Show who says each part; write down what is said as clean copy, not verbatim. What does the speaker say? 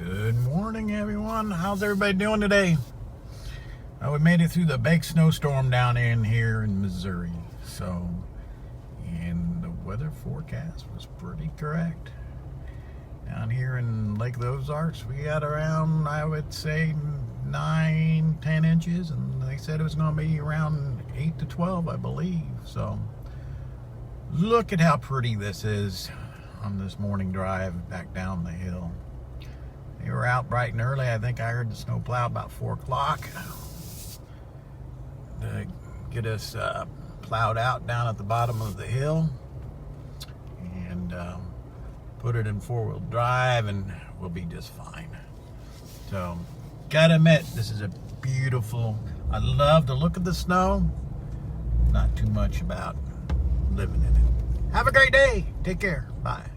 Speaker 1: Good morning, everyone. How's everybody doing today? We made it through the big snowstorm down in here in Missouri. And the weather forecast was pretty correct. Down here in Lake Ozarks, we got around, I would say, 9-10 inches, and they said it was going to be around 8 to 12, I believe. So, look at how pretty this is on this morning drive back down the hill. They were out bright and early. I think I heard the snow plow about 4 o'clock to get us plowed out down at the bottom of the hill and put it in 4-wheel drive, and we'll be just fine. So, gotta admit, this is a beautiful, I love the look of the snow. Not too much about living in it. Have a great day. Take care. Bye.